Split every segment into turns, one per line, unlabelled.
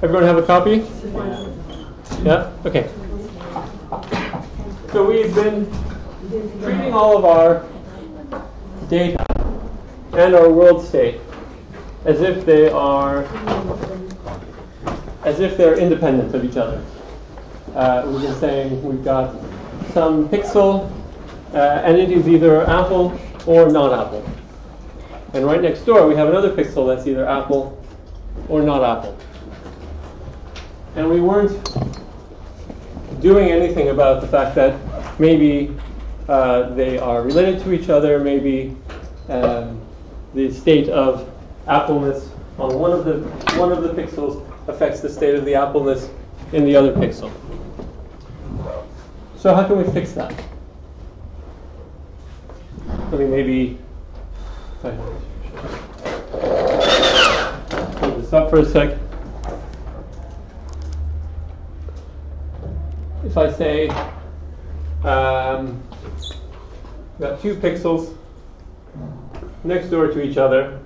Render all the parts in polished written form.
Everyone have a copy? Yeah? Okay. So we've been treating all of our data and our world state as if they're independent of each other. We've been saying we've got some pixel and it is either Apple or non-Apple. And right next door we have another pixel that's either Apple or not Apple. And we weren't doing anything about the fact that maybe they are related to each other, maybe the state of Appleness on one of the pixels affects the state of the Appleness in the other pixel. So how can we fix that? Let me maybe put this up for a sec. If I say we've got two pixels next door to each other,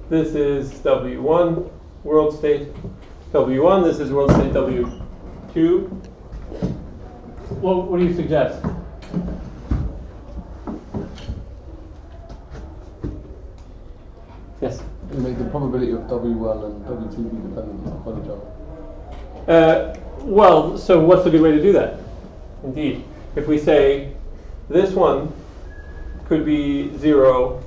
this is W1 world state W1, this is world state W2. Well, what do you suggest? Yes?
You make the probability of W1 and W2 be dependent on each other.
Well, so what's a good way to do that? Indeed. If we say this one could be 0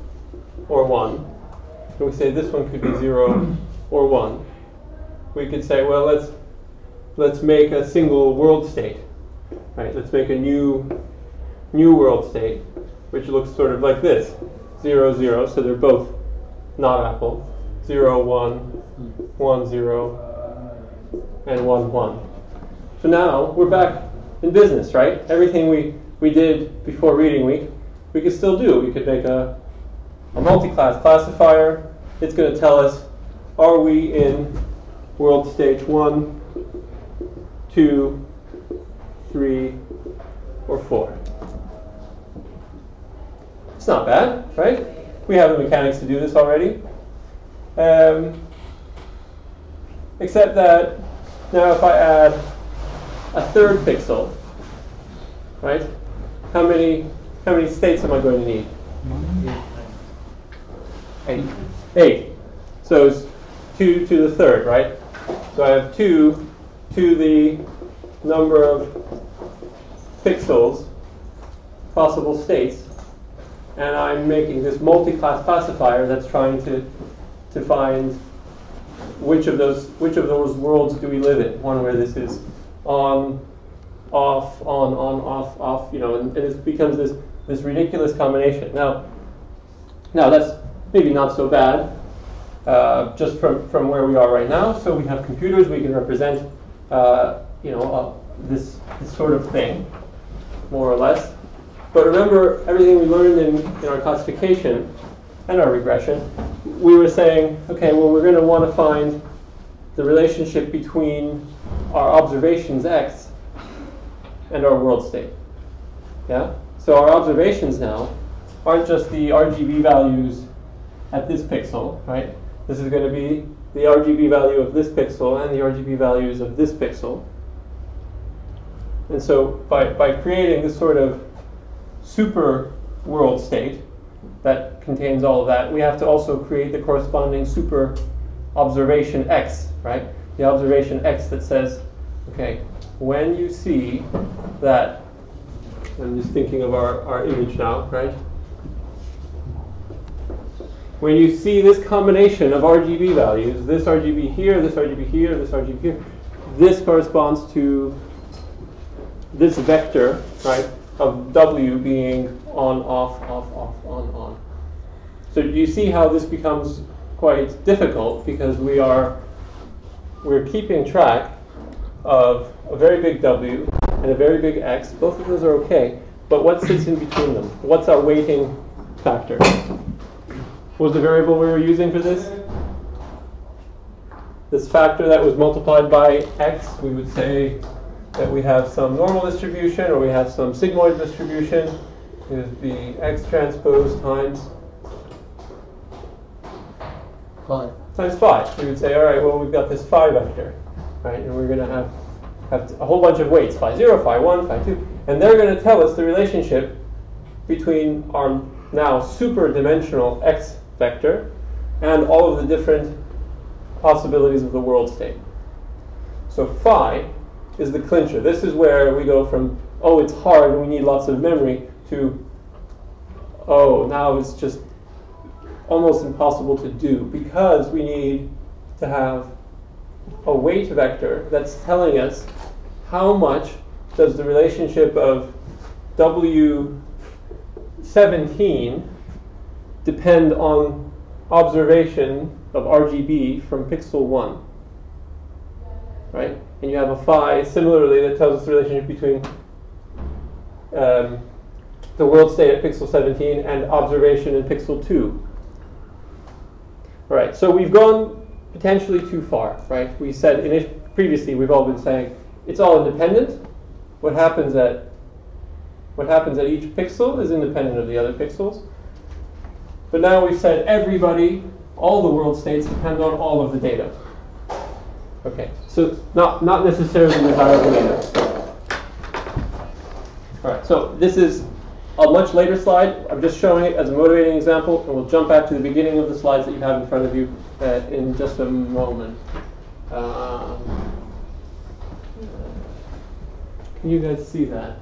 or 1, and we say this one could be 0 or 1, we could say, well, let's make a single world state. Right? Let's make a new world state, which looks sort of like this. 0, 0, so they're both not Apple. 0, 1, 1, 0, and 1, 1. So now we're back in business, right? Everything we did before reading week, we could still do. We could make a multi-class classifier. It's going to tell us, are we in world state 1, 2, 3, or 4? It's not bad, right? We have the mechanics to do this already. Except that now if I add a third pixel, right? How many states am I going to need? 8. So it's 2 to the third, right? So I have 2 to the number of pixels, possible states, and I'm making this multi-class classifier that's trying to find which of those worlds do we live in. One where this is on, off, on, off, off, and it becomes this ridiculous combination. Now that's maybe not so bad, just from where we are right now. So we have computers, we can represent, this sort of thing, more or less. But remember everything we learned in our classification and our regression. We were saying, okay, well, we're going to want to find the relationship between our observations x and our world state. Yeah? So our observations now aren't just the RGB values at this pixel, right? This is going to be the RGB value of this pixel and the RGB values of this pixel. And so by creating this sort of super world state that contains all of that, we have to also create the corresponding super observation x, right? The observation x that says, okay, when you see that, I'm just thinking of our image now, right? When you see this combination of RGB values, this RGB here, this RGB here, this RGB here, this corresponds to this vector, right, of W being on, off, off, off, on. So do you see how this becomes quite difficult, because we're keeping track of a very big W and a very big X. Both of those are okay, but what sits in between them? What's our weighting factor? What was the variable we were using for this? This factor that was multiplied by X, we would say that we have some normal distribution or we have some sigmoid distribution. It would be X transpose times
Phi.
Times phi. We would say, all right, well, we've got this phi vector, right? And we're going to have a whole bunch of weights, phi 0, phi 1, phi 2. And they're going to tell us the relationship between our now super-dimensional x vector and all of the different possibilities of the world state. So phi is the clincher. This is where we go from, oh, it's hard and we need lots of memory, to, oh, now it's just almost impossible to do, because we need to have a weight vector that's telling us how much does the relationship of W17 depend on observation of RGB from pixel 1, right? And you have a phi similarly that tells us the relationship between the world state at pixel 17 and observation in pixel 2. All right, so we've gone potentially too far, right? We said previously we've all been saying it's all independent. What happens at each pixel is independent of the other pixels. But now we've said everybody, all the world states depend on all of the data. Okay, so not necessarily desirable data. All right, so this is a much later slide. I'm just showing it as a motivating example, and we'll jump back to the beginning of the slides that you have in front of you in just a moment. Can you guys see that?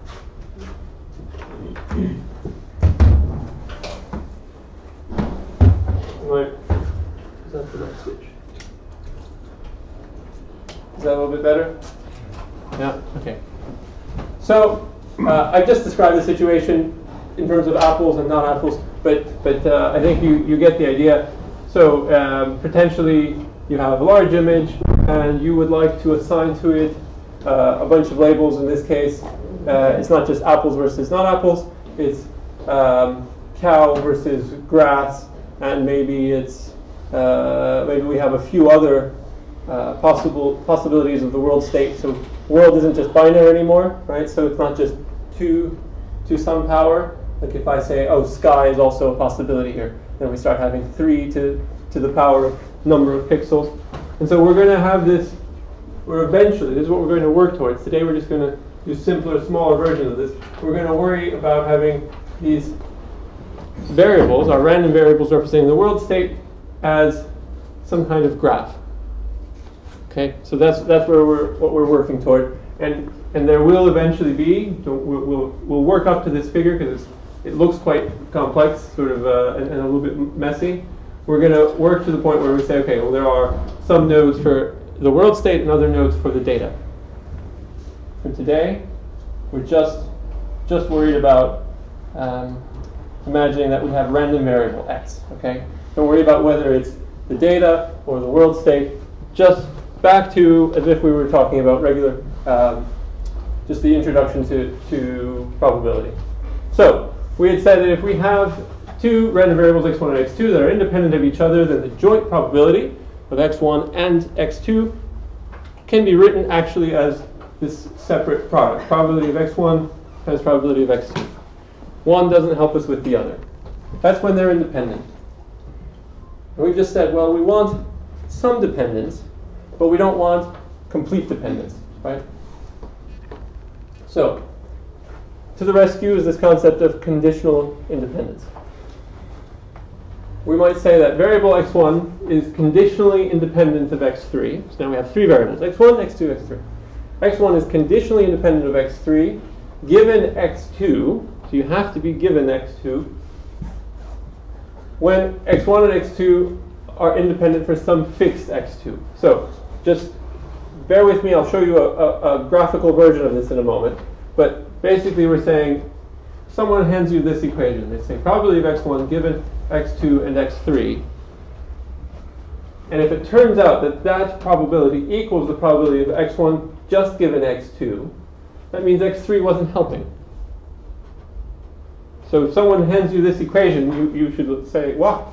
Right. Is that the right switch? Is that a little bit better? Yeah, okay. So I've just described the situation in terms of apples and not apples, but I think you get the idea. So potentially you have a large image and you would like to assign to it a bunch of labels. In this case, it's not just apples versus not apples, it's cow versus grass, and maybe it's maybe we have a few other possibilities of the world state. So world isn't just binary anymore, right? So it's not just 2 to some power. Like if I say, oh, sky is also a possibility here, then we start having 3 to the power of number of pixels. And so we're going to have this, this is what we're going to work towards. Today we're just going to do simpler, smaller versions of this. We're going to worry about having these variables, our random variables representing the world state, as some kind of graph. Okay, so that's what we're working toward, and there will eventually be. So we'll work up to this figure because it looks quite complex, sort of, and a little bit messy. We're going to work to the point where we say, okay, well, there are some nodes for the world state and other nodes for the data. For today, we're just worried about imagining that we have random variable x. Okay, don't worry about whether it's the data or the world state. Just back to as if we were talking about regular, just the introduction to probability. So we had said that if we have 2 random variables x1 and x2 that are independent of each other, then the joint probability of x1 and x2 can be written actually as this separate product. Probability of x1 times probability of x2. One doesn't help us with the other. That's when they're independent. And we've just said, well, we want some dependence, but we don't want complete dependence, right? So, to the rescue is this concept of conditional independence. We might say that variable x1 is conditionally independent of x3. So now we have 3 variables, x1, x2, x3. x1 is conditionally independent of x3 given x2, so you have to be given x2, when x1 and x2 are independent for some fixed x2. So just bear with me, I'll show you a graphical version of this in a moment. But basically we're saying, someone hands you this equation. They say probability of x1 given x2 and x3. And if it turns out that that probability equals the probability of x1 just given x2, that means x3 wasn't helping. So if someone hands you this equation, you should say, wow,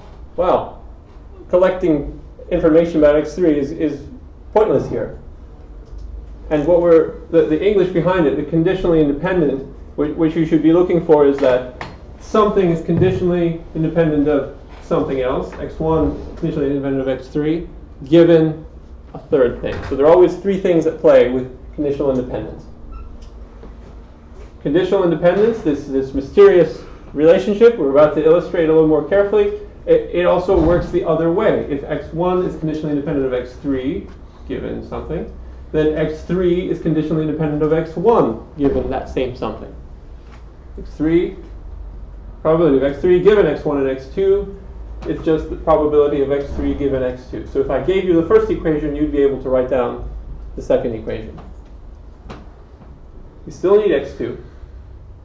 collecting information about x3 is pointless here. And what the English behind it, the conditionally independent, which you should be looking for, is that something is conditionally independent of something else, x1 conditionally independent of x3, given a third thing. So there are always three things at play with conditional independence. Conditional independence, this mysterious relationship we're about to illustrate a little more carefully, it also works the other way. If x1 is conditionally independent of x3, given something, then x3 is conditionally independent of x1, given that same something. x3, probability of x3 given x1 and x2, it's just the probability of x3 given x2. So if I gave you the first equation, you'd be able to write down the second equation. You still need x2.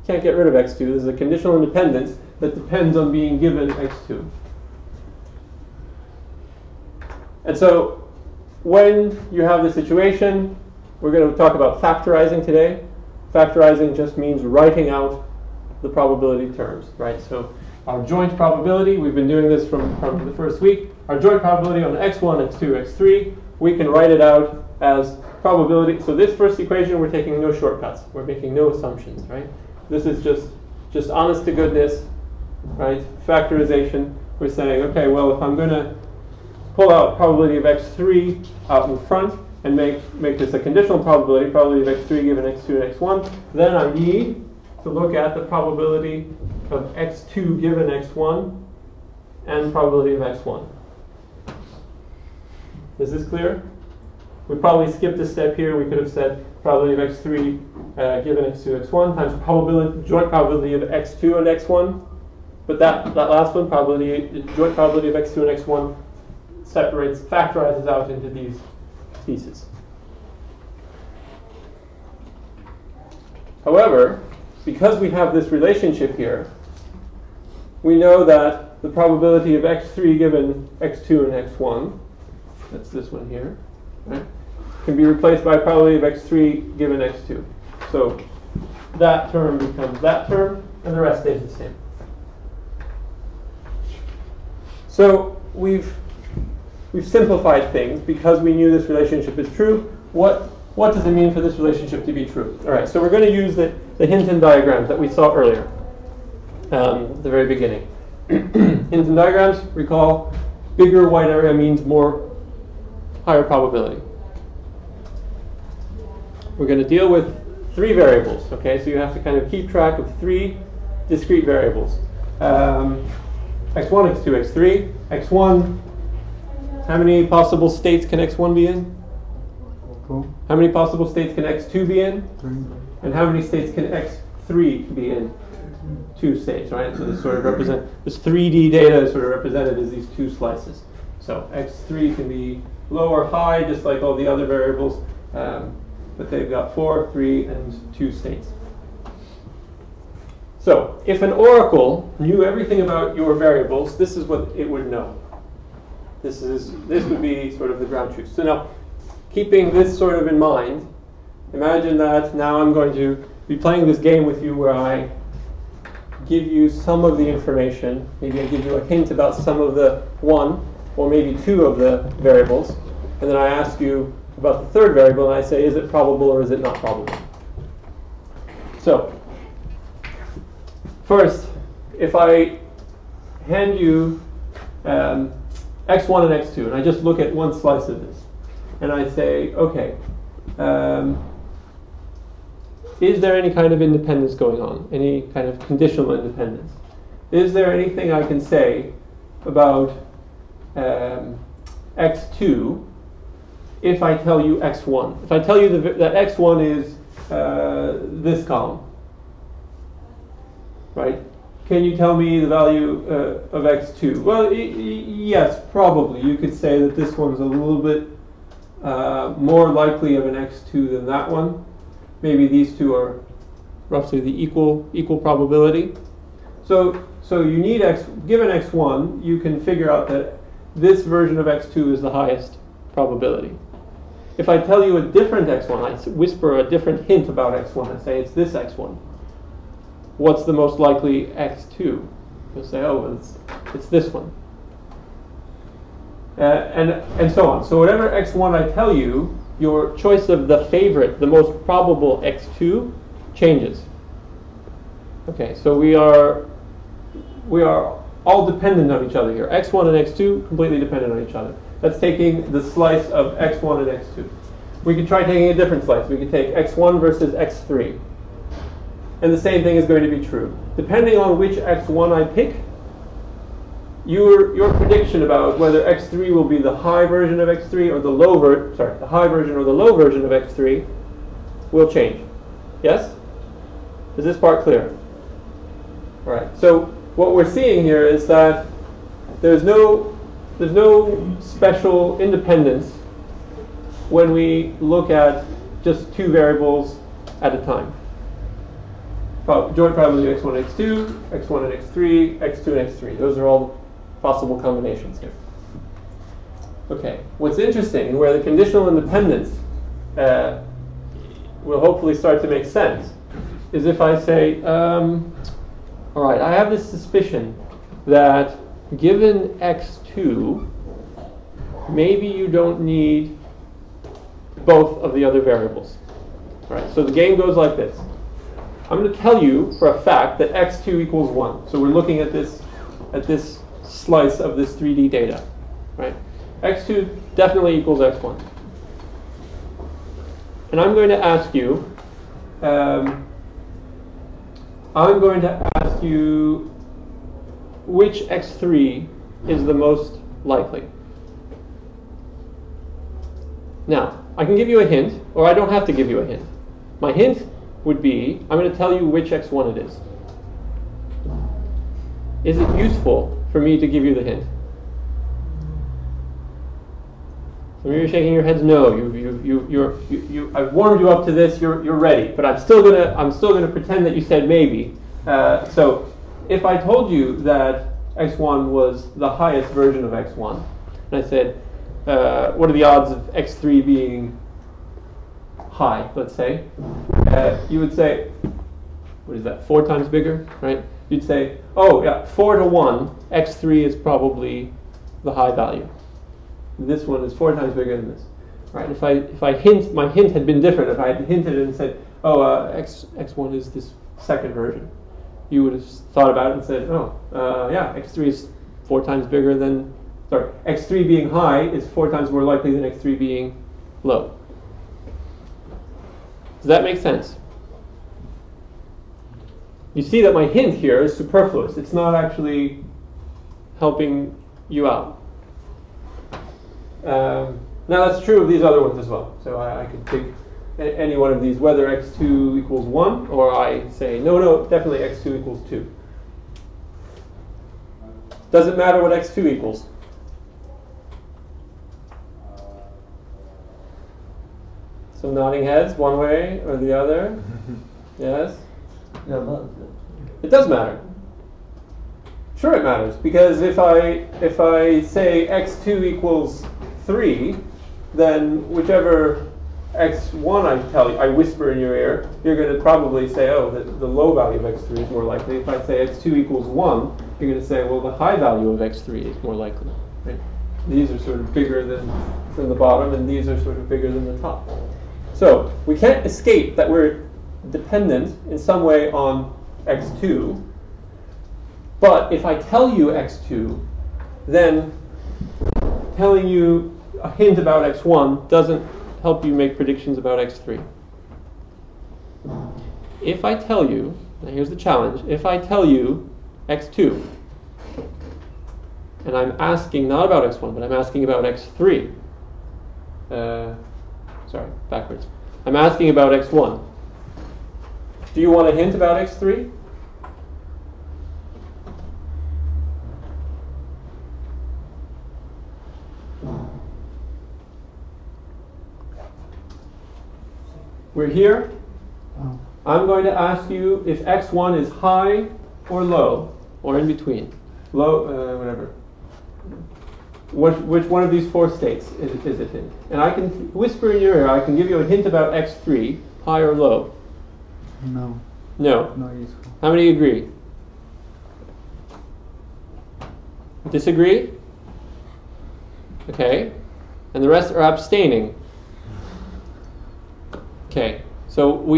Can't get rid of x2. There's a conditional independence that depends on being given x2. And so when you have this situation, we're going to talk about factorizing today. Factorizing just means writing out the probability terms, right? So our joint probability, we've been doing this from the first week. Our joint probability on x1, x2, x3, we can write it out as probability. So this first equation, we're taking no shortcuts. We're making no assumptions, right? This is just honest to goodness, right? Factorization. We're saying, okay, well, if I'm going to pull out probability of x3 out in front and make this a conditional probability, probability of x3 given x2 and x1, then I need to look at the probability of x2 given x1 and probability of x1. Is this clear? We probably skipped a step here. We could have said probability of x3 given x2, x1 times probability, joint probability of x2 and x1. But that last one, joint probability of x2 and x1, factorizes out into these pieces. However, because we have this relationship here, we know that the probability of x3 given x2 and x1, that's this one here, right, can be replaced by probability of x3 given x2. So that term becomes that term, and the rest stays the same. So we've simplified things because we knew this relationship is true. What does it mean for this relationship to be true? All right, so we're going to use the Hinton diagrams that we saw earlier, at the very beginning. Hinton diagrams, recall, bigger white area means higher probability. We're going to deal with three variables, okay? So you have to kind of keep track of three discrete variables. x1, x2, x3. x1, how many possible states can x1 be in?
Cool.
How many possible states can x2 be in?
3.
And how many states can x3 be in? 2 states, right? So this sort of this 3D data is sort of represented as these two slices. So x3 can be low or high, just like all the other variables, but they've got 4, 3, and 2 states. So if an oracle knew everything about your variables, this is what it would know. This would be sort of the ground truth. So now, keeping this sort of in mind, imagine that now I'm going to be playing this game with you where I give you some of the information. Maybe I give you a hint about some of the one or maybe two of the variables, and then I ask you about the third variable, and I say, is it probable or is it not probable? So, first, if I hand you x1 and x2, and I just look at one slice of this, and I say, okay, is there any kind of independence going on? Any kind of conditional independence? Is there anything I can say about x2 if I tell you x1? If I tell you that x1 is this column, right? Can you tell me the value of x2? Well, yes, probably. You could say that this one's a little bit more likely of an x2 than that one. Maybe these two are roughly the equal probability. So you need given x1, you can figure out that this version of x2 is the highest probability. If I tell you a different x1, I whisper a different hint about x1 and say it's this x1. What's the most likely x2? You'll say, oh, it's this one. And so on. So whatever x1 I tell you, your choice of the favorite, the most probable x2, changes. Okay, so we are all dependent on each other here. x1 and x2 completely dependent on each other. That's taking the slice of x1 and x2. We could try taking a different slice. We could take x1 versus x3. And the same thing is going to be true. Depending on which x1 I pick, your prediction about whether x3 will be the high version of x3 or the high version or the low version of x3 will change. Yes? Is this part clear? All right. So what we're seeing here is that there's no special independence when we look at just two variables at a time. Joint probability of x1 and x2, x1 and x3, x2 and x3. Those are all possible combinations here. Okay, what's interesting, and where the conditional independence will hopefully start to make sense, is if I say, all right, I have this suspicion that given x2, maybe you don't need both of the other variables. All right, so the game goes like this. I'm going to tell you for a fact that x2 equals 1. So we're looking at this slice of this 3D data, right? x2 definitely equals x1. And I'm going to ask you, which x3 is the most likely. Now, I can give you a hint, or I don't have to give you a hint. My hint would be, I'm going to tell you which x1 it is. Is it useful for me to give you the hint? Some of you are shaking your heads. No, I've warmed you up to this. You're ready, but I'm still gonna pretend that you said maybe. So, if I told you that x1 was the highest version of x1, and I said, what are the odds of x3 being high, let's say, you would say, what is that, 4 times bigger, right? You'd say, oh yeah, 4 to 1, x3 is probably the high value. This one is 4 times bigger than this, right? If I hint, my hint had been different. If I had hinted and said, oh, x1 is this second version, you would have thought about it and said, oh, yeah, x3 is 4 times bigger than, x3 being high is 4 times more likely than x3 being low. Does that make sense? You see that my hint here is superfluous. It's not actually helping you out. Now that's true of these other ones as well. So I could pick any one of these, whether x2 equals 1, or I say, no, definitely x2 equals 2. Doesn't matter what x2 equals. So nodding heads, one way or the other. Yes?
Yeah,
it does matter. Sure it matters, because if I say x2 equals 3, then whichever x1 I tell you, I whisper in your ear, you're going to probably say, oh, the low value of x3 is more likely. If I say x2 equals 1, you're going to say, well, the high value of x3 is more likely. Right? These are sort of bigger than the bottom, and these are sort of bigger than the top. So we can't escape that we're dependent in some way on x2. But if I tell you x2, then telling you a hint about x1 doesn't help you make predictions about x3. If I tell you, now here's the challenge, if I tell you x2, and I'm asking not about x1, but I'm asking about x3, sorry, backwards. I'm asking about x1. Do you want a hint about x3? We're here. I'm going to ask you if x1 is high or low, or in between. Low, whatever. Which one of these 4 states is it in? And I can whisper in your ear, I can give you a hint about x3, high or low.
No.
No.
Not useful.
How many agree? Disagree? Okay. And the rest are abstaining. Okay. So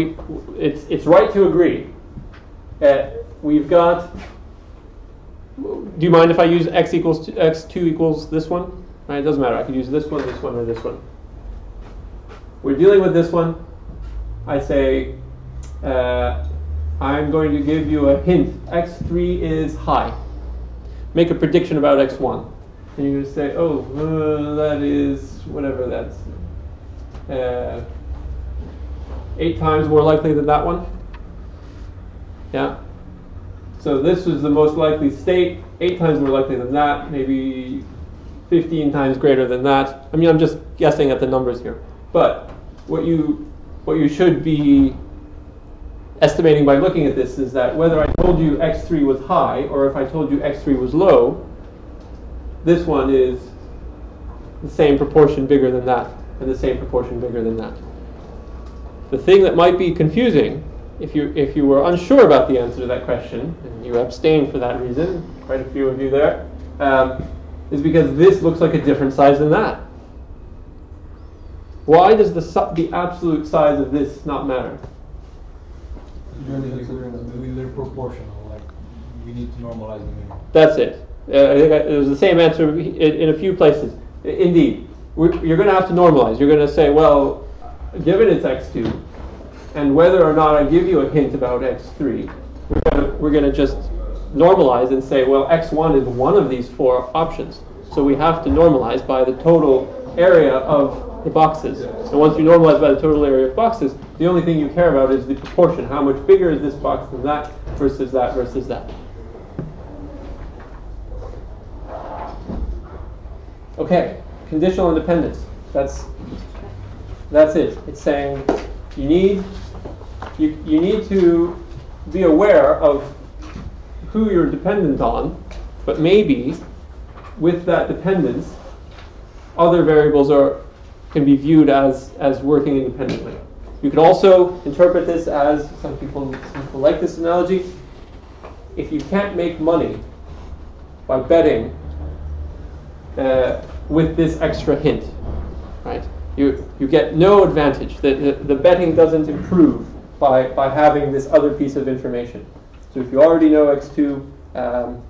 it's right to agree. We've got do you mind if I use x equals to, x2 equals this one? Right, it doesn't matter. I could use this one, or this one. We're dealing with this one. I say, I'm going to give you a hint. x3 is high. Make a prediction about x1. And you're going to say, oh, that is whatever that's 8 times more likely than that one. Yeah. So this is the most likely state, 8 times more likely than that, maybe 15 times greater than that. I mean, I'm just guessing at the numbers here. But what you should be estimating by looking at this is that whether I told you x3 was high or if I told you x3 was low, this one is the same proportion bigger than that, and the same proportion bigger than that. The thing that might be confusing, if you were unsure about the answer to that question, and you abstained for that reason, quite a few of you there, is because this looks like a different size than that. Why does the absolute size of this not matter?
They're proportional, like we need to normalize them.
That's it. I think it was the same answer in a few places. Indeed, you're going to have to normalize. You're going to say, well, given it's x2, and whether or not I give you a hint about x3, we're going to just normalize and say, well, x1 is one of these 4 options. So we have to normalize by the total area of the boxes. And once you normalize by the total area of boxes, the only thing you care about is the proportion. How much bigger is this box than that versus that versus that. Okay, conditional independence. That's it. It's saying you need to be aware of who you're dependent on, but maybe with that dependence, other variables can be viewed as working independently. You could also interpret this as, some people like this analogy, if you can't make money by betting with this extra hint, right? You get no advantage. The betting doesn't improve by having this other piece of information. So if you already know x2,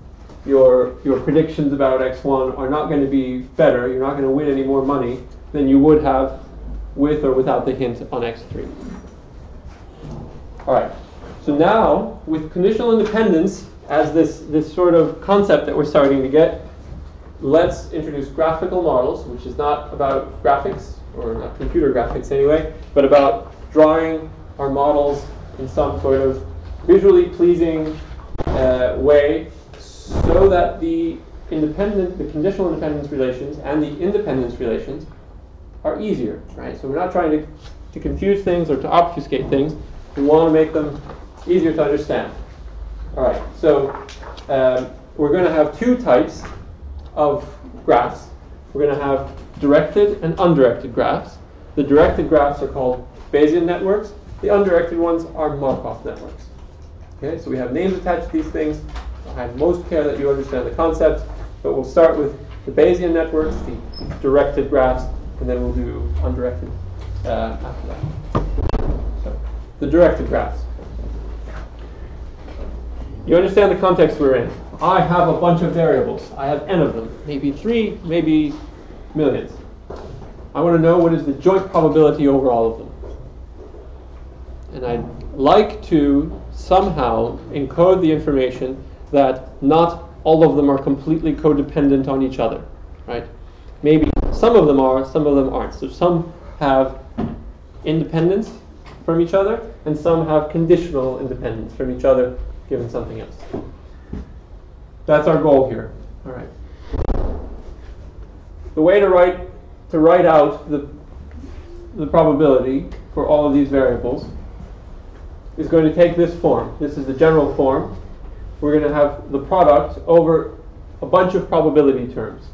your predictions about x1 are not going to be better. You're not going to win any more money than you would have with or without the hint on x3. All right. So now, with conditional independence as this sort of concept that we're starting to get, let's introduce graphical models, which is not about graphics, or not computer graphics anyway, but about drawing our models in some sort of visually pleasing way, so that the conditional independence relations and the independence relations are easier, right? So we're not trying to confuse things or to obfuscate things. We want to make them easier to understand. All right, so we're going to have 2 types of graphs. We're going to have directed and undirected graphs. The directed graphs are called Bayesian networks. The undirected ones are Markov networks. Okay, so we have names attached to these things. I have most care that you understand the concept, but we'll start with the Bayesian networks, the directed graphs, and then we'll do undirected after that. So, the directed graphs. You understand the context we're in. I have a bunch of variables. I have n of them, maybe 3, maybe millions. I want to know what is the joint probability over all of them. And I'd like to somehow encode the information that not all of them are completely codependent on each other, right? Maybe some of them are, some of them aren't. So some have independence from each other, and some have conditional independence from each other, given something else. That's our goal here. All right. The way to write out the probability for all of these variables is going to take this form. This is the general form. We're going to have the product over a bunch of probability terms.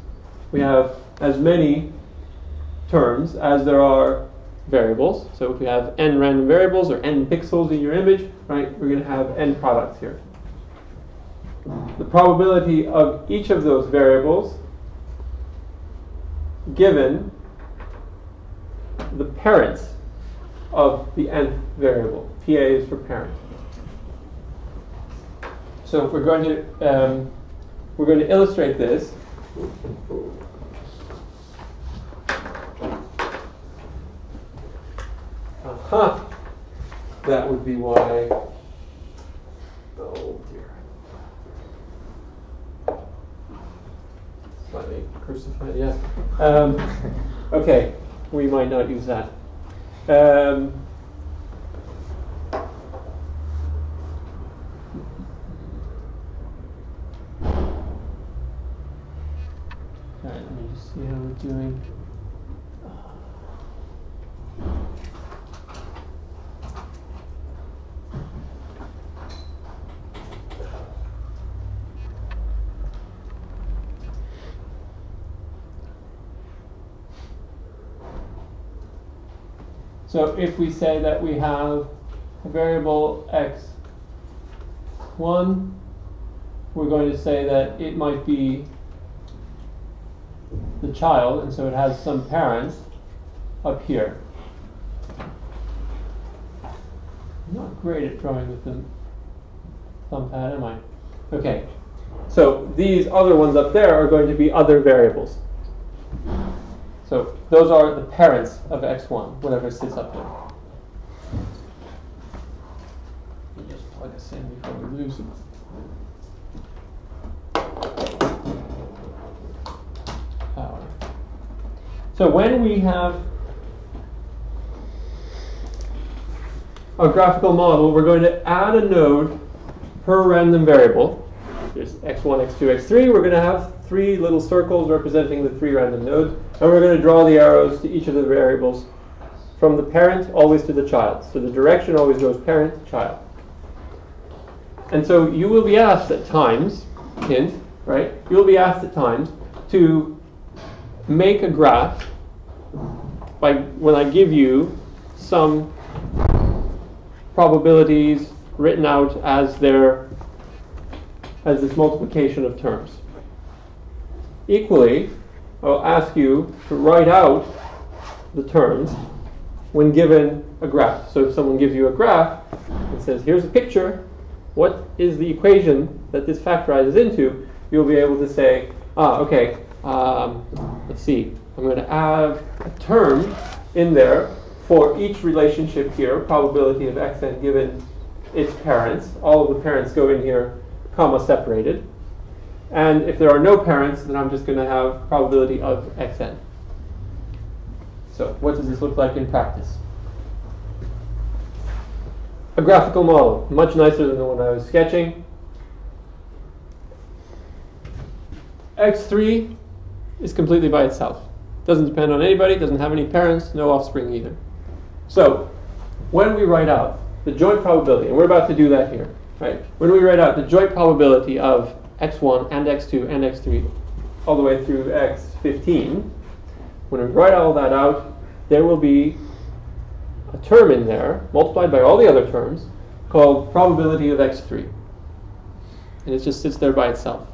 We have as many terms as there are variables. So if we have n random variables or n pixels in your image, right, we're going to have n products here. The probability of each of those variables given the parents of the nth variable. PA is for parent. So if we're going to we're going to illustrate this. Aha! That would be why. Oh dear. Slightly crucified, yeah. Okay, we might not use that. Alright, let me just see how we're doing. So if we say that we have a variable x1, we're going to say that it might be the child, and so it has some parents up here. I'm not great at drawing with the thumb pad, am I? Okay, so these other ones up there are going to be other variables. So those are the parents of x1, whatever sits up there. Let me just plug this in before we lose it. Power. So when we have a graphical model, we're going to add a node per random variable. There's x1, x2, x3. We're going to have 3 little circles representing the 3 random nodes, and we're going to draw the arrows to each of the variables from the parent always to the child. So the direction always goes parent to child. And so you will be asked at times, hint, right? You will be asked at times to make a graph when I give you some probabilities written out as this multiplication of terms. Equally, I'll ask you to write out the terms when given a graph. So if someone gives you a graph and says, here's a picture, what is the equation that this factorizes into? You'll be able to say, okay, let's see, I'm going to add a term in there for each relationship here, probability of xn given its parents. All of the parents go in here, comma separated. And if there are no parents, then I'm just going to have probability of xn. So what does this look like in practice? A graphical model, much nicer than the one I was sketching. x3 is completely by itself. Doesn't depend on anybody, doesn't have any parents, no offspring either. So when we write out the joint probability, and we're about to do that here, right? When we write out the joint probability of x1 and x2 and x3 all the way through x15, when we write all that out, there will be a term in there multiplied by all the other terms called probability of x3. And it just sits there by itself.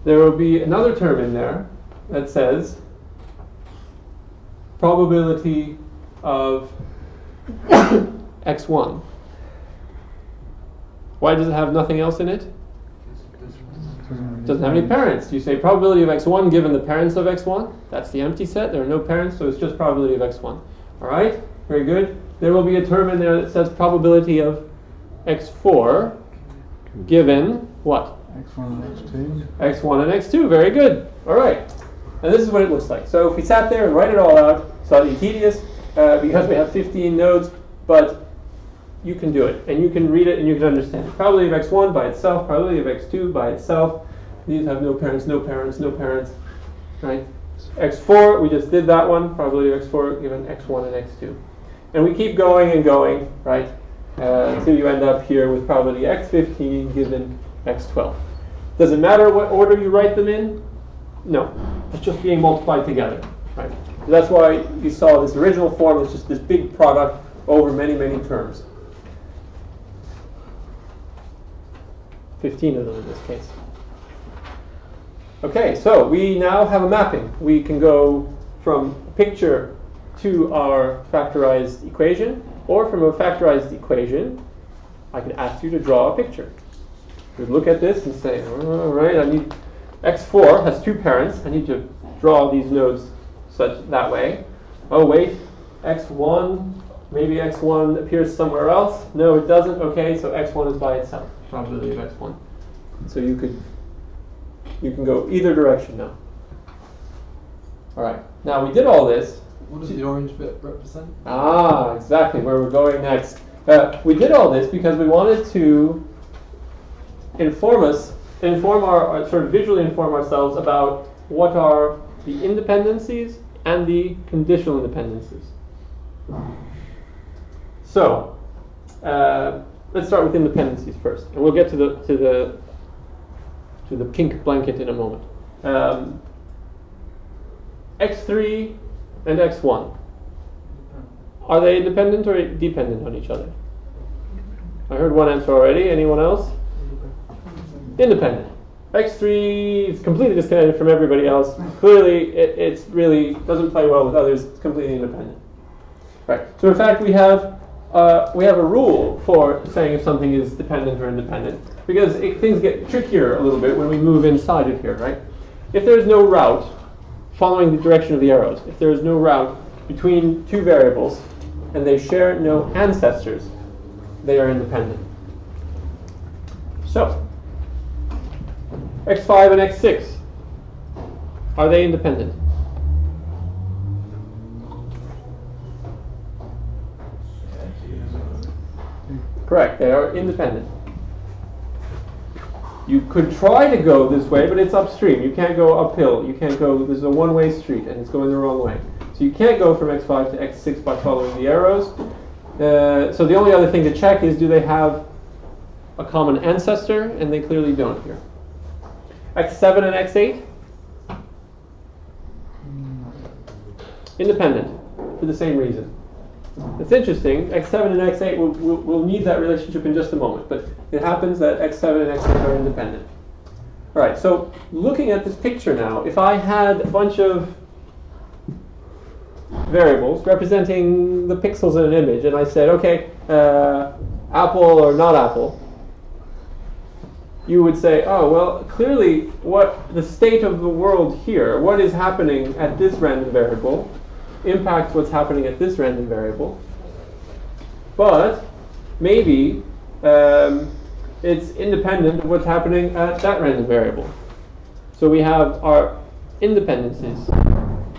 There will be another term in there that says probability of x1. Why does it have nothing else in it? It doesn't have any parents. You say probability of x1 given the parents of x1. That's the empty set. There are no parents, so it's just probability of x1. All right? Very good. There will be a term in there that says probability of x4 given what?
X1 and X2.
x1 and x2. Very good. All right. And this is what it looks like. So if we sat there and write it all out, slightly tedious because we have 15 nodes, but you can do it, and you can read it, and you can understand it. Probability of x1 by itself, probability of x2 by itself. These have no parents, no parents, no parents, right? x4, we just did that one, probability of x4 given x1 and x2. And we keep going and going, right, until you end up here with probability x15 given x12. Does it matter what order you write them in? No, it's just being multiplied together, right? So that's why you saw this original form is just this big product over many, many terms. 15 of them in this case. Okay, so we now have a mapping. We can go from a picture to our factorized equation, or from a factorized equation, I could ask you to draw a picture. would look at this and say, all right, I need x4 has two parents. I need to draw these nodes that way. Oh wait, x1, maybe x1 appears somewhere else. No, it doesn't. Okay, so x1 is by itself. Probability of x1. So you can go either direction now. All right. Now we did all this.
What does the orange bit represent?
Ah, exactly where we're going next. We did all this because we wanted to sort of visually inform ourselves about what are the independencies and the conditional independencies. So let's start with independencies first, and we'll get to the pink blanket in a moment. X3 and x1, are they independent or dependent on each other? I heard one answer already. Anyone else? Independent. X3 is completely disconnected from everybody else. Clearly, it's really doesn't play well with others. It's completely independent. Right. So in fact, we have a rule for saying if something is dependent or independent, because things get trickier a little bit when we move inside of here, right? If there is no route following the direction of the arrows, if there is no route between two variables and they share no ancestors, they are independent. So, x5 and x6, are they independent? Correct, they are independent. You could try to go this way, but it's upstream. You can't go uphill. You can't go, this is a one-way street, and it's going the wrong way. So you can't go from x5 to x6 by following the arrows. So the only other thing to check is, do they have a common ancestor? And they clearly don't here. x7 and x8? Independent, for the same reason. It's interesting, x7 and x8, we'll need that relationship in just a moment, but it happens that x7 and x8 are independent. All right, so looking at this picture now, if I had a bunch of variables representing the pixels in an image, and I said, okay, apple or not apple, you would say, oh, well, clearly what the state of the world here, what is happening at this random variable, impacts what's happening at this random variable. But maybe it's independent of what's happening at that random variable. So we have our independencies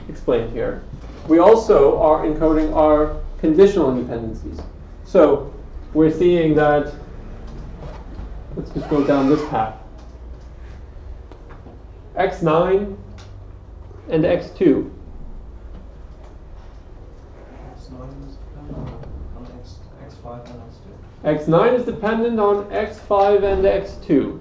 explained here. We also are encoding our conditional independencies. So we're seeing that, let's just go down this path. x9 and x2. x9 is dependent on x5 and x2.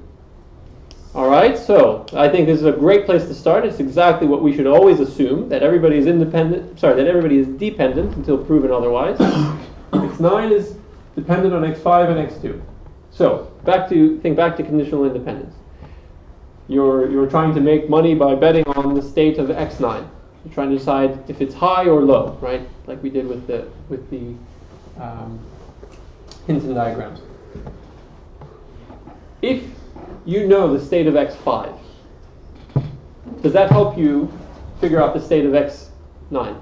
All right, so I think this is a great place to start. It's exactly what we should always assume, that everybody is independent. Sorry, that everybody is dependent until proven otherwise. x9 is dependent on x5 and x2. So think back to conditional independence. You're trying to make money by betting on the state of x9. You're trying to decide if it's high or low, right? Like we did with the Hinton diagrams. If you know the state of x5, does that help you figure out the state of x9?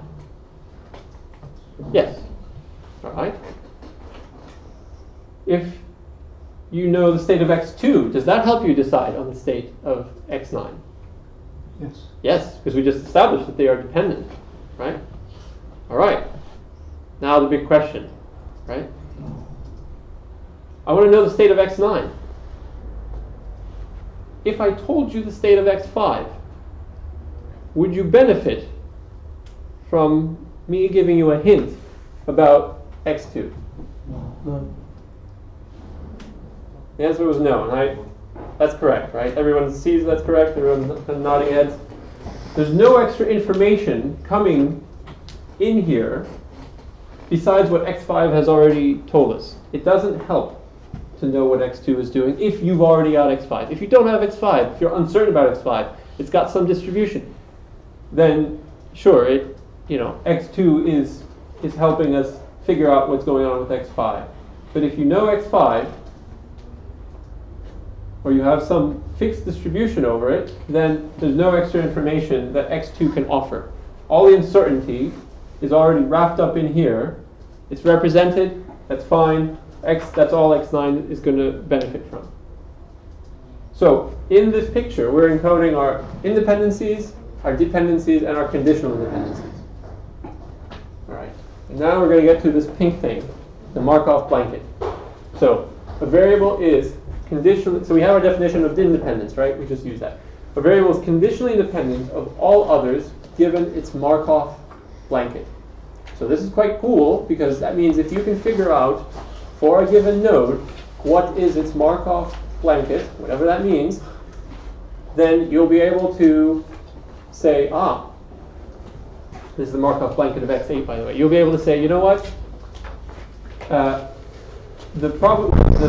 Yes. All right. If you know the state of x2, does that help you decide on the state of x9?
Yes.
Yes, because we just established that they are dependent, right? All right. Now the big question, right? I want to know the state of x9. If I told you the state of x5, would you benefit from me giving you a hint about x2?
No.
The answer was no, and that's correct, right? Everyone sees that's correct, everyone's nodding heads. There's no extra information coming in here besides what x5 has already told us. It doesn't help to know what x2 is doing if you've already got x5. If you don't have x5, if you're uncertain about x5, it's got some distribution, then sure, x2 is helping us figure out what's going on with x5. But if you know x5, or you have some fixed distribution over it, then there's no extra information that x2 can offer. All the uncertainty is already wrapped up in here. It's represented, that's fine. That's all x9 is going to benefit from. So in this picture, we're encoding our independencies, our dependencies, and our conditional dependencies. All right. And now we're going to get to this pink thing, the Markov blanket. So a variable is conditionally, so we have our definition of independence, right? We just use that. A variable is conditionally independent of all others given its Markov blanket. So this is quite cool because that means if you can figure out for a given node what is its Markov blanket, whatever that means, then you'll be able to say, this is the Markov blanket of x8, by the way. You'll be able to say, you know what? The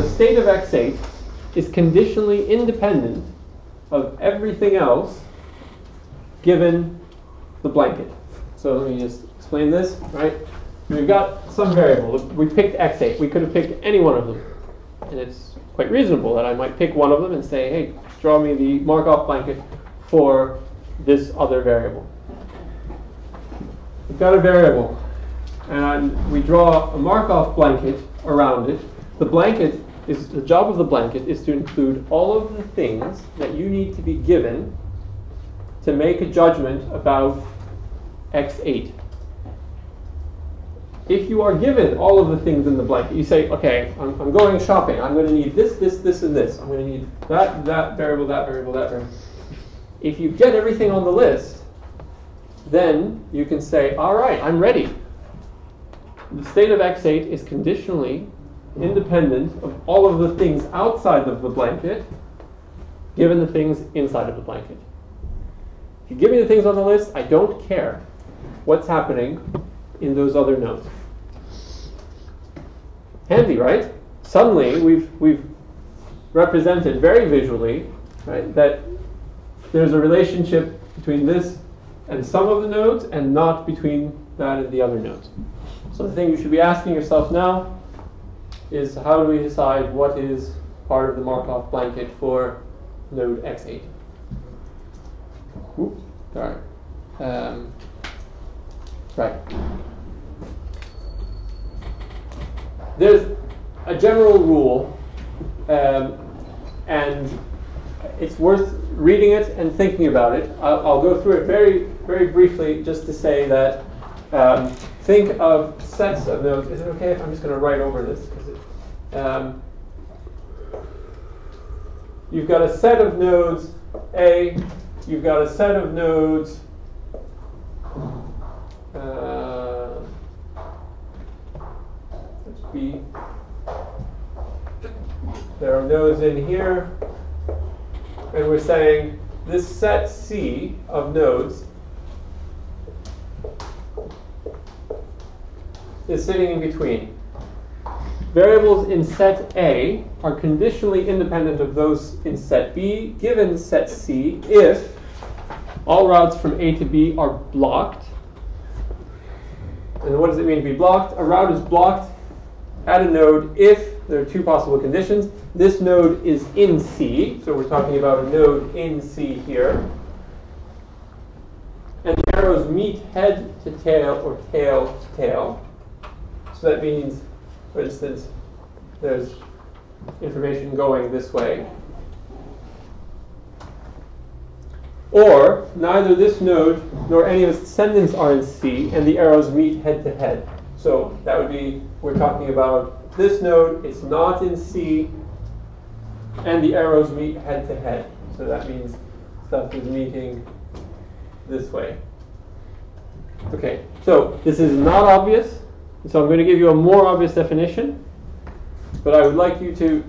state of x8 is conditionally independent of everything else given the blanket. So let me just explain this, right? We've got some variable. We picked x8. We could have picked any one of them. And it's quite reasonable that I might pick one of them and say, hey, draw me the Markov blanket for this other variable. We've got a variable, and we draw a Markov blanket around it. The job of the blanket is to include all of the things that you need to be given to make a judgment about x8. If you are given all of the things in the blanket, you say, okay, I'm going shopping. I'm going to need this, this, this, and this. I'm going to need that variable, that variable, that variable. If you get everything on the list, then you can say, all right, I'm ready. The state of x8 is conditionally independent of all of the things outside of the blanket, given the things inside of the blanket. If you give me the things on the list, I don't care what's happening in those other nodes. Handy, right? Suddenly, we've represented very visually, right, that there's a relationship between this and some of the nodes and not between that and the other nodes. So the thing you should be asking yourself now is, how do we decide what is part of the Markov blanket for node x8? Oops, sorry. Right. There's a general rule, and it's worth reading it and thinking about it. I'll go through it very, very briefly just to say that think of sets of nodes. Is it okay if I'm just going to write over this? You've got a set of nodes A, you've got a set of nodes B. There are nodes in here, and we're saying this set C of nodes is sitting in between. Variables in set A are conditionally independent of those in set B, given set C, if all routes from A to B are blocked. And what does it mean to be blocked? A route is blocked at a node if there are two possible conditions. This node is in C, so we're talking about a node in C here. And the arrows meet head to tail or tail to tail. So that means, for instance, there's information going this way. Or neither this node nor any of its descendants are in C, and the arrows meet head to head. So that would be, we're talking about this node, it's not in C, and the arrows meet head to head. So that means stuff is meeting this way. Okay, so this is not obvious, so I'm going to give you a more obvious definition, but I would like you to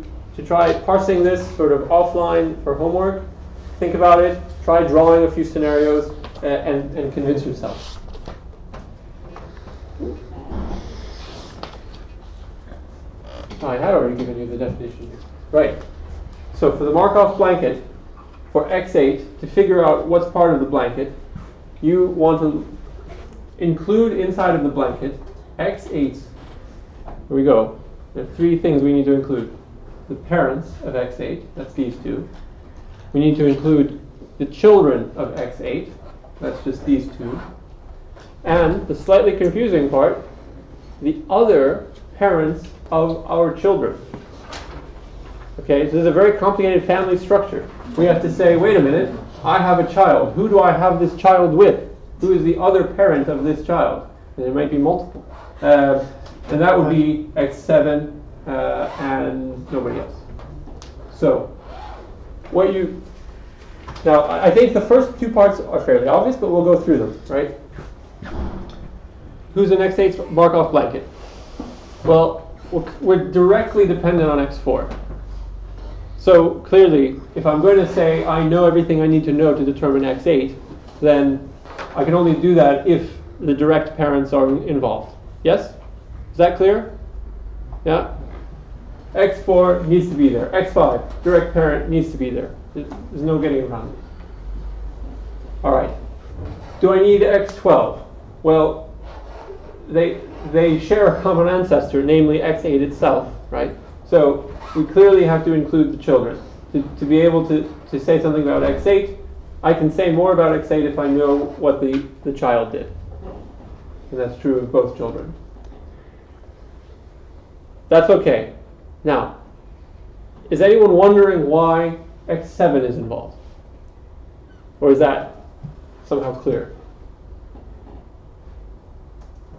try parsing this sort of offline for homework. Think about it, try drawing a few scenarios, and convince yourself. I had already given you the definition here. Right. So for the Markov blanket, for x8, to figure out what's part of the blanket, you want to include inside of the blanket x8. Here we go. There are three things we need to include. the parents of x8, that's these two. We need to include the children of x8, that's just these two. And the slightly confusing part, the other parents of our children. Okay, so this is a very complicated family structure. We have to say, wait a minute, I have a child. Who do I have this child with? Who is the other parent of this child? And there might be multiple. And that would be x7 and nobody else. So, now I think the first two parts are fairly obvious, but we'll go through them, right? Who's an x8 Markov blanket? Well, we're directly dependent on x4. So clearly, if I'm going to say I know everything I need to know to determine x8, then I can only do that if the direct parents are involved. Yes? Is that clear? Yeah? x4 needs to be there. x5, direct parent, needs to be there. There's no getting around it. All right. Do I need x12? Well, they share a common ancestor, namely x8 itself, right? So we clearly have to include the children. To be able to say something about x8, I can say more about x8 if I know what the child did. And that's true of both children. That's okay. Now, is anyone wondering why x7 is involved? Or is that somehow clear?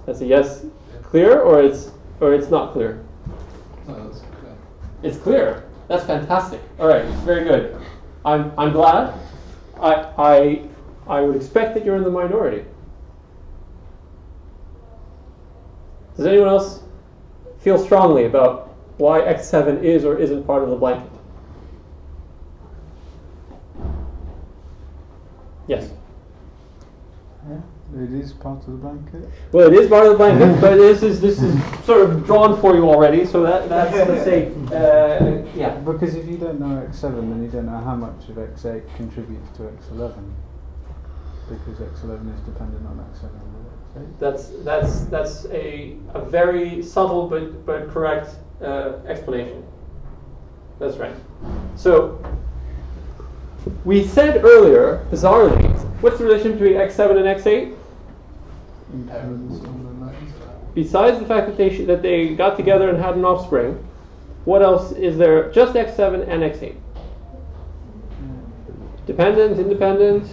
That's a yes, clear, or it's not clear?
No, that's clear.
It's clear. That's fantastic. All right, very good. I'm glad. I would expect that you're in the minority. Does anyone else feel strongly about why x7 is or isn't part of the blanket? Yes.
Yeah, it is part of the blanket.
Well, it is part of the blanket, but this is sort of drawn for you already. So that's let's say yeah.
Because if you don't know x7, then you don't know how much of x8 contributes to x11. Because x11 is dependent on x7 and x8.
That's a very subtle but correct explanation. That's right. So we said earlier, bizarrely, what's the relation between x7 and x8? Besides the fact that they got together and had an offspring, what else is there? Just x7 and x8. Dependent, independent?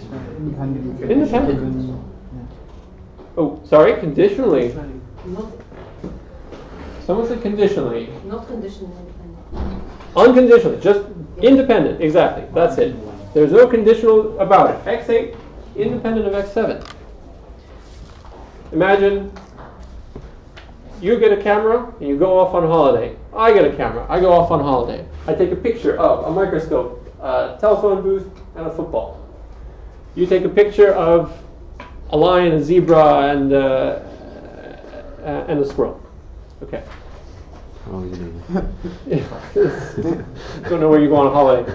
Independent. Oh, sorry, conditionally. Someone said conditionally.
Not conditionally.
Unconditionally, just independent, exactly, that's it. There's no conditional about it. x8, independent of x7. Imagine you get a camera and you go off on holiday. I get a camera, I go off on holiday. I take a picture of a microscope, a telephone booth, and a football. You take a picture of a lion, a zebra, and a squirrel. Okay.
Oh, you mean.
Don't know where you go on holiday.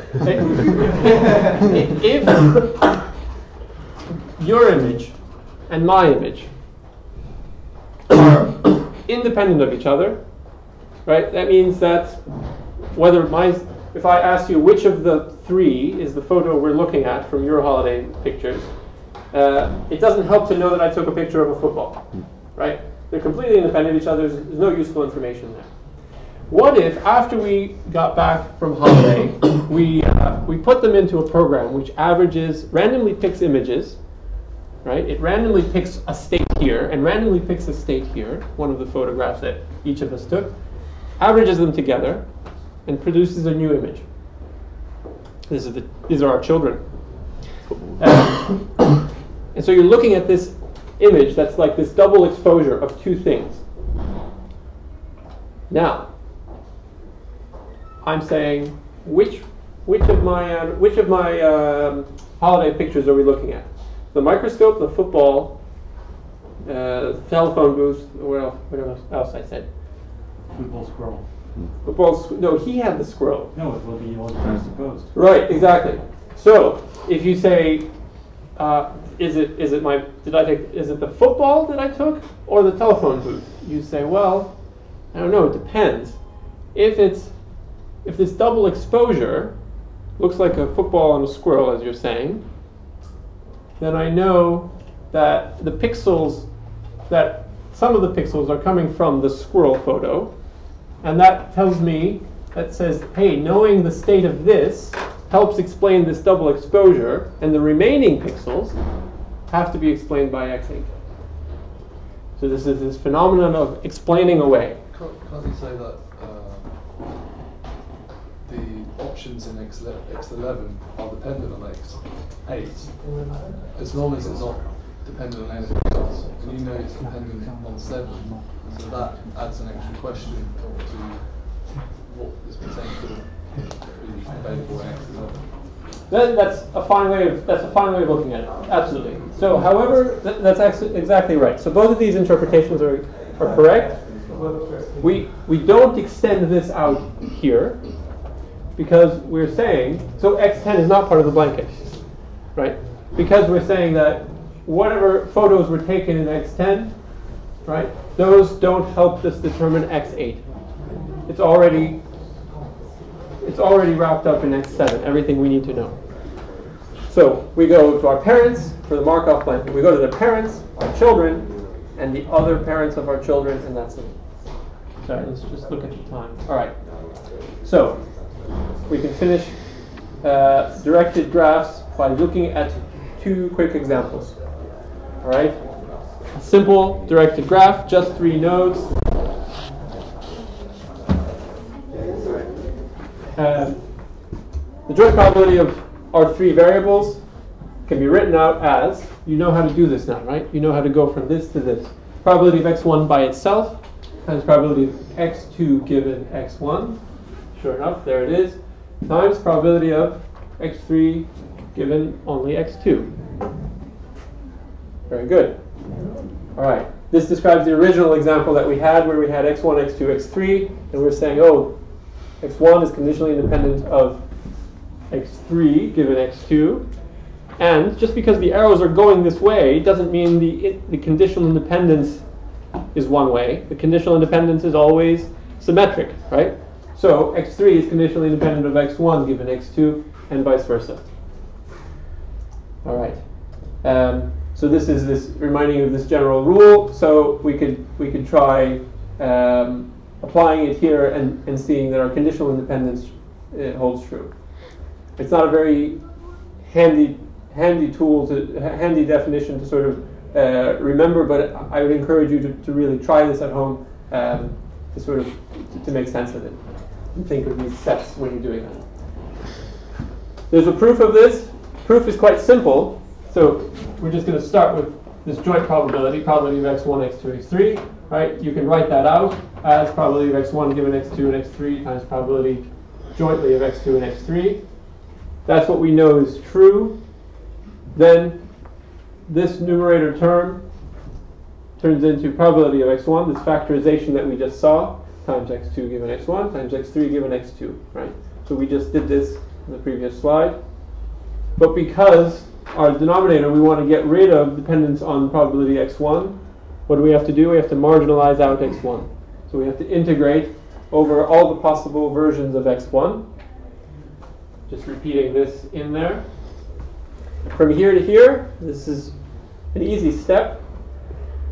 If your image and my image are independent of each other, right? That means that if I ask you which of the three is the photo we're looking at from your holiday pictures, it doesn't help to know that I took a picture of a football, right? They're completely independent of each other. There's no useful information there. What if, after we got back from holiday, we put them into a program which randomly picks images, right? It randomly picks a state here and randomly picks a state here, one of the photographs that each of us took, averages them together, and produces a new image. These are our children. And so you're looking at this image that's like this double exposure of two things. Now, I'm saying which of my holiday pictures are we looking at? The microscope, the football, the telephone booth, whatever else I said.
Football squirrel.
No, he had the squirrel.
No, it will be all juxtaposed.
Right, exactly. So if you say, is it the football that I took or the telephone booth? You say, well, I don't know. It depends. If it's if this double exposure looks like a football and a squirrel, as you're saying, then I know that the pixels, that some of the pixels are coming from the squirrel photo, and that tells me, that says, hey, knowing the state of this helps explain this double exposure, and the remaining pixels have to be explained by x8. So this is this phenomenon of explaining away.
Can't you say that the options in x11 are dependent on x8 as long as it's not dependent on anything else? And you know it's dependent on 7, so that adds an extra question to what is potentially available in x11.
That's a fine way of looking at it. Absolutely. So, however, that's exactly right. So both of these interpretations are correct. We don't extend this out here because we're saying, so x10 is not part of the blanket, right? Because we're saying that whatever photos were taken in x10, right, those don't help us determine x8. It's already wrapped up in x7, everything we need to know. So we go to our parents for the Markov blanket. We go to the parents, our children, and the other parents of our children, and that's it. Sorry, let's just look at the time. All right. So we can finish directed graphs by looking at 2 quick examples. All right. A simple directed graph, just 3 nodes. The joint probability of our 3 variables can be written out as, you know how to do this now, right? You know how to go from this to this. Probability of x1 by itself times probability of x2 given x1. Sure enough, there it is. Times probability of x3 given only x2. Very good. All right. This describes the original example that we had where we had x1, x2, x3, and we're saying, oh, x1 is conditionally independent of x3 given x2. And just because the arrows are going this way doesn't mean the conditional independence is one way. The conditional independence is always symmetric, right? So x3 is conditionally independent of x1 given x2, and vice versa. All right. So this is this reminding you of this general rule. So we could try applying it here and seeing that our conditional independence holds true. It's not a very handy tool, handy definition to sort of remember, but I would encourage you to really try this at home to sort of to make sense of it and think of these sets when you're doing that. There's a proof of this. Proof is quite simple. So we're just going to start with this joint probability of x1, x2, x3. Right? You can write that out as probability of x1 given x2 and x3 times probability jointly of x2 and x3. That's what we know is true. Then this numerator term turns into probability of x1, this factorization that we just saw, times x2 given x1 times x3 given x2. Right? So we just did this in the previous slide. But because our denominator, we want to get rid of dependence on probability x1, what do we have to do? We have to marginalize out x1. So we have to integrate over all the possible versions of x1. Just repeating this in there. From here to here, this is an easy step.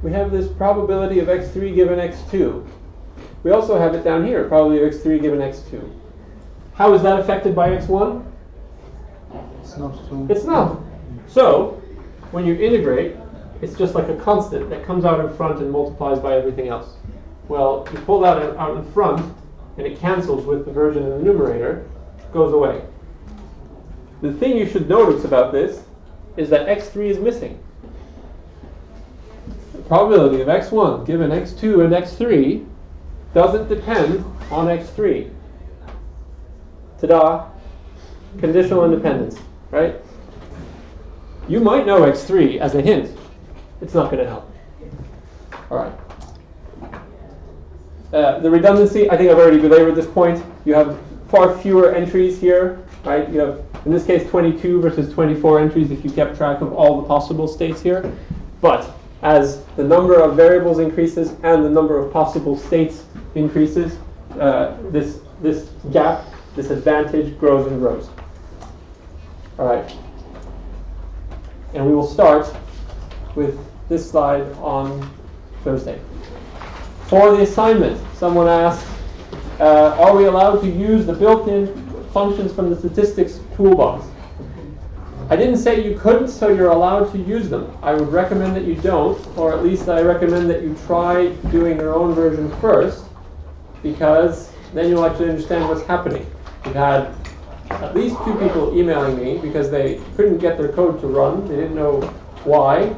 We have this probability of x3 given x2. We also have it down here, probability of x3 given x2. How is that affected by x1?
It's not at all.
It's not. So, when you integrate, it's just like a constant that comes out in front and multiplies by everything else. Well, you pull that out in front, and it cancels with the version in the numerator, goes away. The thing you should notice about this is that x3 is missing. The probability of x1 given x2 and x3 doesn't depend on x3. Ta-da! Conditional independence, right? You might know x3 as a hint. It's not going to help. All right. The redundancy, I think I've already belabored this point. You have far fewer entries here, right? You have, in this case, 22 versus 24 entries if you kept track of all the possible states here. But as the number of variables increases and the number of possible states increases, this gap this advantage grows and grows. All right. And we will start with this slide on Thursday. For the assignment, someone asked, are we allowed to use the built-in functions from the statistics toolbox? I didn't say you couldn't, so you're allowed to use them. I would recommend that you don't, or at least I recommend that you try doing your own version first, because then you'll actually understand what's happening. We've had at least 2 people emailing me because they couldn't get their code to run. They didn't know why.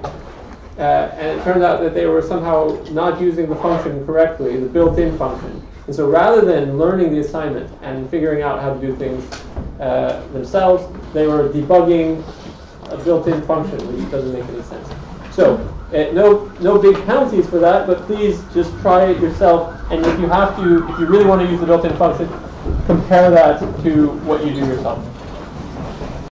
And it turned out that they were somehow not using the function correctly, the built-in function. And so rather than learning the assignment and figuring out how to do things themselves, they were debugging a built-in function, which doesn't make any sense. So no big penalties for that, but please just try it yourself. And if you really want to use the built-in function, compare that to what you do yourself.